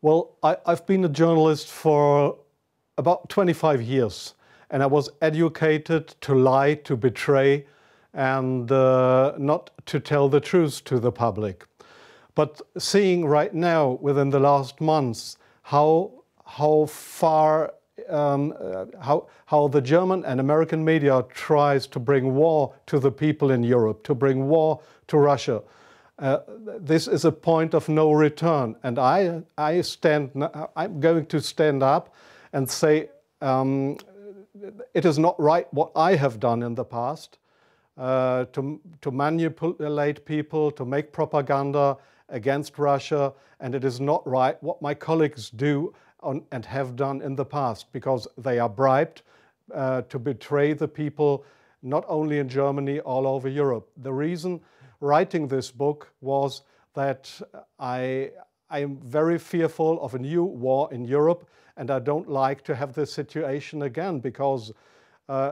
Well, I've been a journalist for about 25 years, and I was educated to lie, to betray, and not to tell the truth to the public. But seeing right now, within the last months, how far how the German and American media tries to bring war to the people in Europe, to bring war to Russia. This is a point of no return, and I'm going to stand up and say it is not right what I have done in the past, to manipulate people, to make propaganda against Russia, and it is not right what my colleagues do and have done in the past, because they are bribed to betray the people, not only in Germany, all over Europe. The reason writing this book was that I am very fearful of a new war in Europe, and I don't like to have this situation again, because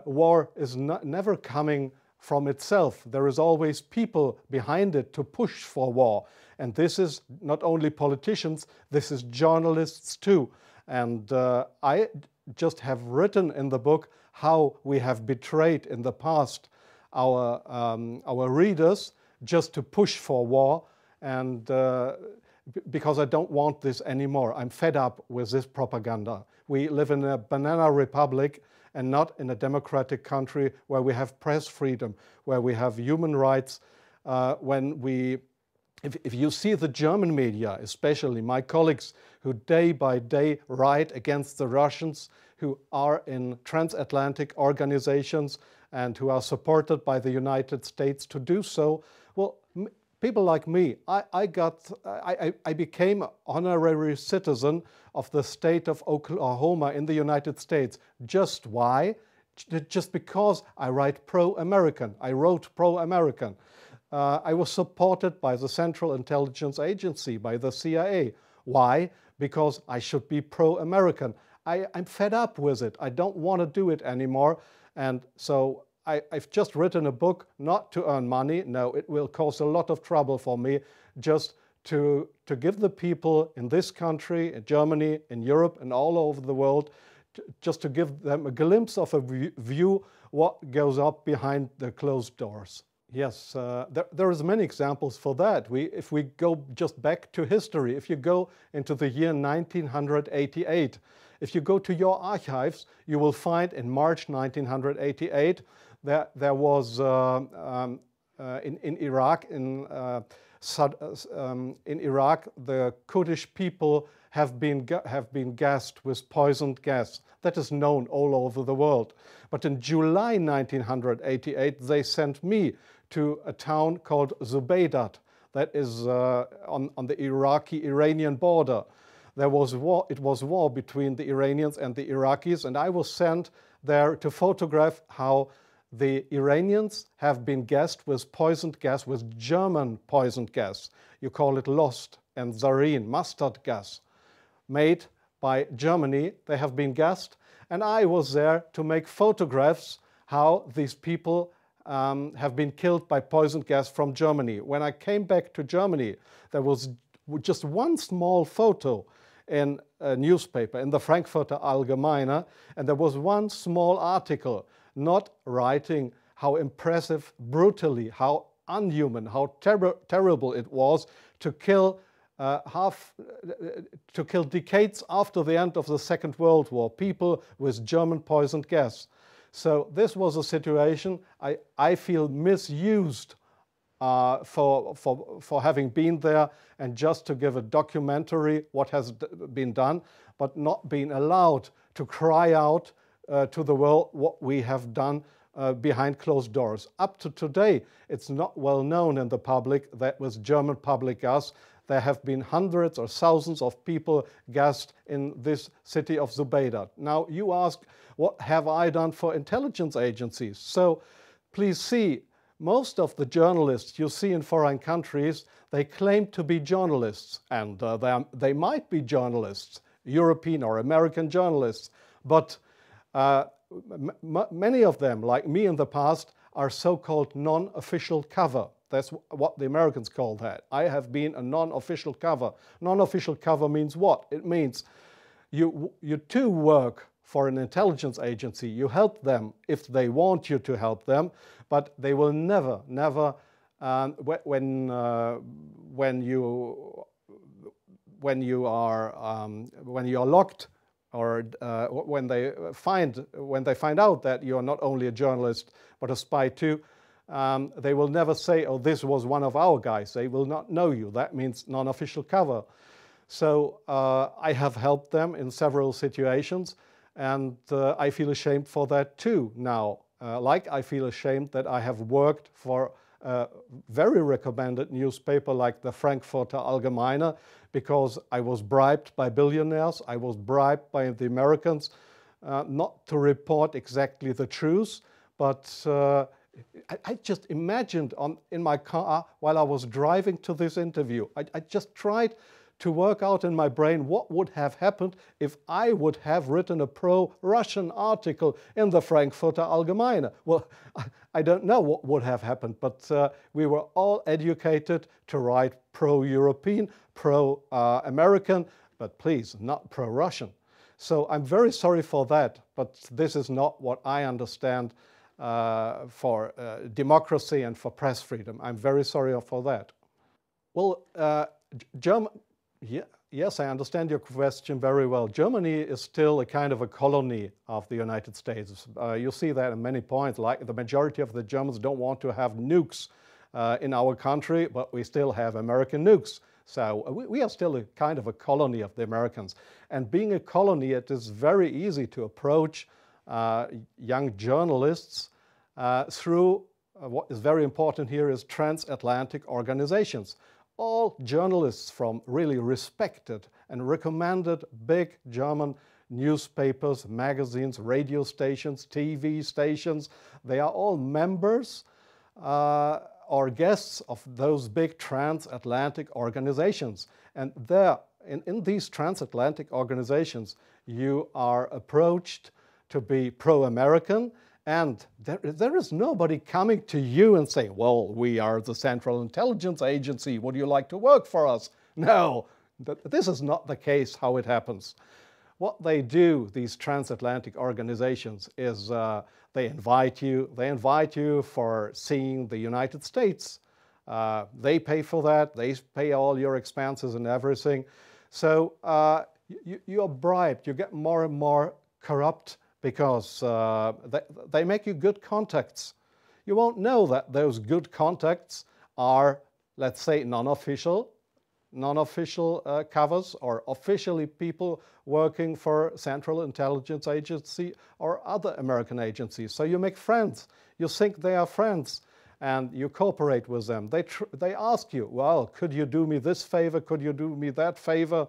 war is never coming from itself. There is always people behind it to push for war. And this is not only politicians, this is journalists too. And I just have written in the book how we have betrayed in the past our readers just to push for war, and because I don't want this anymore. I'm fed up with this propaganda. We live in a banana republic and not in a democratic country where we have press freedom, where we have human rights. If you see the German media, especially my colleagues who day by day write against the Russians, who are in transatlantic organizations and who are supported by the United States to do so, well, people like me, I became an honorary citizen of the state of Oklahoma in the United States. Just why? Just because I write pro-American. I wrote pro-American. I was supported by the Central Intelligence Agency, by the CIA. Why? Because I should be pro-American. I'm fed up with it. I don't want to do it anymore. And so I've just written a book not to earn money. No, it will cause a lot of trouble for me, just to give the people in this country, in Germany, in Europe, and all over the world, just to give them a glimpse of a view what goes up behind the closed doors. Yes, there is many examples for that. If we go just back to history, if you go into the year 1988, if you go to your archives, you will find in March 1988 there was in Iraq, the Kurdish people have been gassed with poisoned gas. That is known all over the world. But in July 1988, they sent me to a town called Zubaydat, that is on the Iraqi-Iranian border. There was war. It was war between the Iranians and the Iraqis, and I was sent there to photograph how the Iranians have been gassed with poisoned gas, with German poisoned gas. You call it Lost and Zarin, mustard gas, made by Germany. They have been gassed, and I was there to make photographs how these people have been killed by poisoned gas from Germany. When I came back to Germany, there was just one small photo in a newspaper, in the Frankfurter Allgemeine, and there was one small article not writing how impressive, brutally, how unhuman, how terrible it was to kill decades after the end of the Second World War, people with German poisoned gas. So this was a situation I feel misused for having been there, and just to give a documentary what has been done, but not being allowed to cry out to the world what we have done behind closed doors. Up to today, it's not well known in the public that with German public gas, there have been hundreds or thousands of people gassed in this city of Zubaydat. Now you ask, what have I done for intelligence agencies? So please see, most of the journalists you see in foreign countries, they claim to be journalists, and they might be journalists, European or American journalists, but many of them, like me in the past, are so-called non-official cover. That's what the Americans call that. I have been a non-official cover. Non-official cover means what? It means you too work for an intelligence agency. You help them if they want you to help them, but they will never, when you are locked, or when they find out that you are not only a journalist but a spy too, they will never say, "Oh, this was one of our guys." They will not know you. That means non-official cover. So I have helped them in several situations, and I feel ashamed for that too now. Like I feel ashamed that I have worked for a very recommended newspaper like the Frankfurter Allgemeine, because I was bribed by billionaires, I was bribed by the Americans not to report exactly the truth, but I just imagined in my car while I was driving to this interview, I just tried to work out in my brain what would have happened if I would have written a pro-Russian article in the Frankfurter Allgemeine. Well, I don't know what would have happened, but we were all educated to write pro-European, pro-American, but please, not pro-Russian. So I'm very sorry for that, but this is not what I understand for democracy and for press freedom. I'm very sorry for that. Well, yes, I understand your question very well. Germany is still a kind of a colony of the United States. You see that in many points, like the majority of the Germans don't want to have nukes in our country, but we still have American nukes. So we are still a kind of a colony of the Americans. And being a colony, it is very easy to approach young journalists through what is very important here is transatlantic organizations. All journalists from really respected and recommended big German newspapers, magazines, radio stations, TV stations, they are all members or guests of those big transatlantic organizations. And there, in these transatlantic organizations, you are approached to be pro-American, and there is nobody coming to you and saying, "Well, we are the Central Intelligence Agency, would you like to work for us?" No, this is not the case how it happens. What they do, these transatlantic organizations, is they invite you for seeing the United States. They pay for that, they pay all your expenses and everything. So you are bribed, you get more and more corrupt, because they make you good contacts. You won't know that those good contacts are, let's say, non-official covers, or officially people working for Central Intelligence Agency or other American agencies. So you make friends. You think they are friends, and you cooperate with them. They ask you, "Well, could you do me this favor? Could you do me that favor?"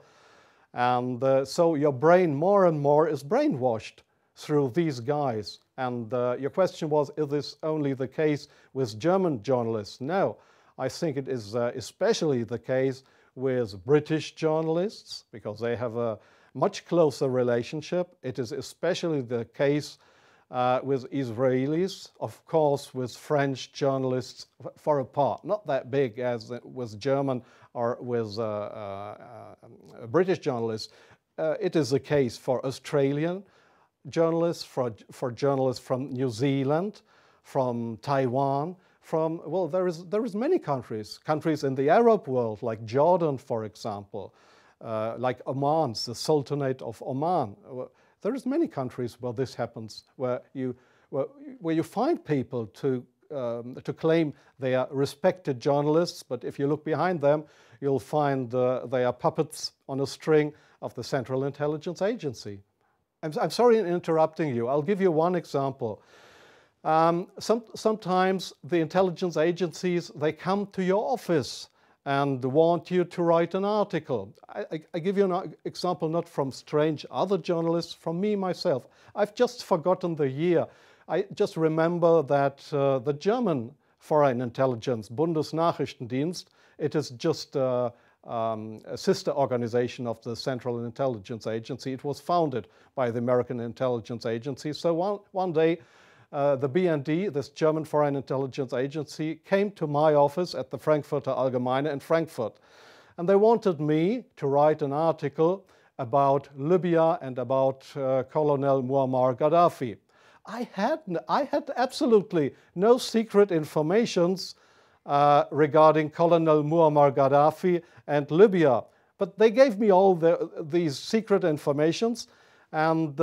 And so your brain more and more is brainwashed through these guys. And your question was, is this only the case with German journalists? No, I think it is especially the case with British journalists, because they have a much closer relationship. It is especially the case with Israelis, of course with French journalists for a part, not that big as with German or with British journalists. It is the case for Australian journalists, for journalists from New Zealand, from Taiwan, well, there is many countries in the Arab world, like Jordan, for example, like Oman, the Sultanate of Oman. There is many countries where this happens, where you find people to claim they are respected journalists, but if you look behind them, you'll find they are puppets on a string of the Central Intelligence Agency. I'm sorry in interrupting you. I'll give you one example. Sometimes the intelligence agencies, they come to your office and want you to write an article. I give you an example not from strange other journalists, from me myself. I've just forgotten the year. I just remember that the German Foreign Intelligence, Bundesnachrichtendienst, it is just a sister organization of the Central Intelligence Agency. It was founded by the American Intelligence Agency. So one day the BND, this German Foreign Intelligence Agency, came to my office at the Frankfurter Allgemeine in Frankfurt. And they wanted me to write an article about Libya and about Colonel Muammar Gaddafi. I had absolutely no secret informations regarding Colonel Muammar Gaddafi and Libya. But they gave me all these secret informations, and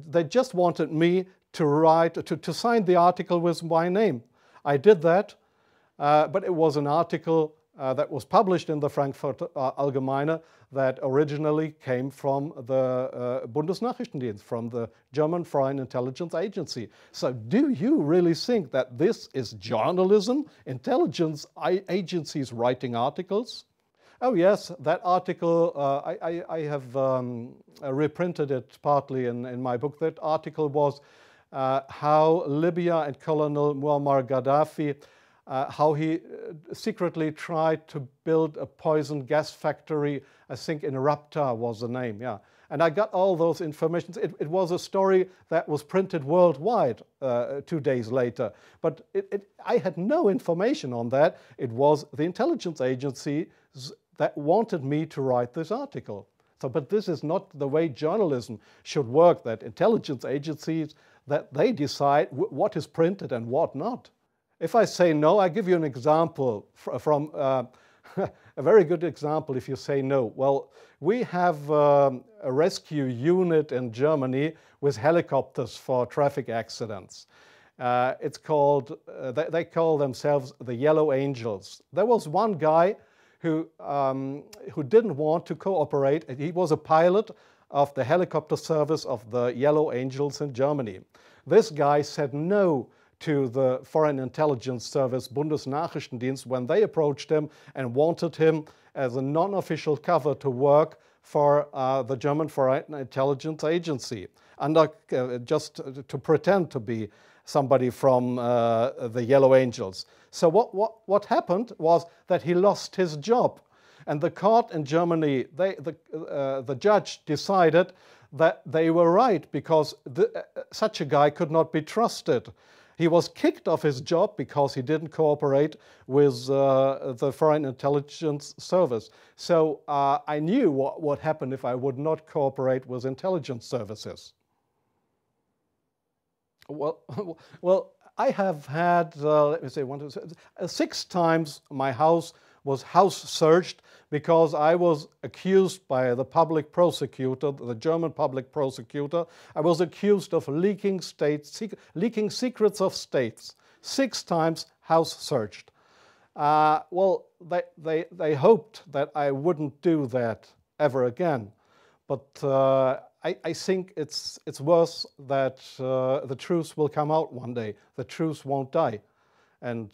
they just wanted me to write, to sign the article with my name. I did that, but it was an article that was published in the Frankfurter Allgemeine that originally came from the Bundesnachrichtendienst, from the German Foreign Intelligence Agency. So do you really think that this is journalism, intelligence agencies writing articles? Oh yes, that article, I have reprinted it partly in my book. That article was how Libya and Colonel Muammar Gaddafi, how he secretly tried to build a poison gas factory. I think in Rabta was the name, yeah. And I got all those informations. It was a story that was printed worldwide 2 days later. But I had no information on that. It was the intelligence agencies that wanted me to write this article. So, but this is not the way journalism should work, that intelligence agencies, that they decide what is printed and what not. If I say no, I give you an example from a very good example if you say no. Well, we have a rescue unit in Germany with helicopters for traffic accidents. It's called, they call themselves the Yellow Angels. There was one guy who didn't want to cooperate. He was a pilot of the helicopter service of the Yellow Angels in Germany. This guy said no to the Foreign Intelligence Service, Bundesnachrichtendienst, when they approached him and wanted him as a non-official cover to work for the German Foreign Intelligence Agency, under, just to pretend to be somebody from the Yellow Angels. So what happened was that he lost his job. And the court in Germany, the judge decided that they were right, because such a guy could not be trusted. He was kicked off his job because he didn't cooperate with the Foreign Intelligence Service. So I knew what would happen if I would not cooperate with intelligence services. Well, I have had, let me say, 6 times my house was house searched because I was accused by the public prosecutor, the German public prosecutor. I was accused of leaking secrets of states. 6 times house searched. Well, they hoped that I wouldn't do that ever again. But I think it's worse that the truth will come out one day. The truth won't die. And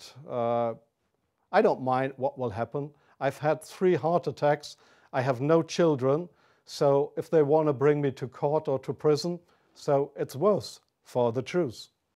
I don't mind what will happen. I've had 3 heart attacks. I have no children. So if they want to bring me to court or to prison, so it's worse for the truth.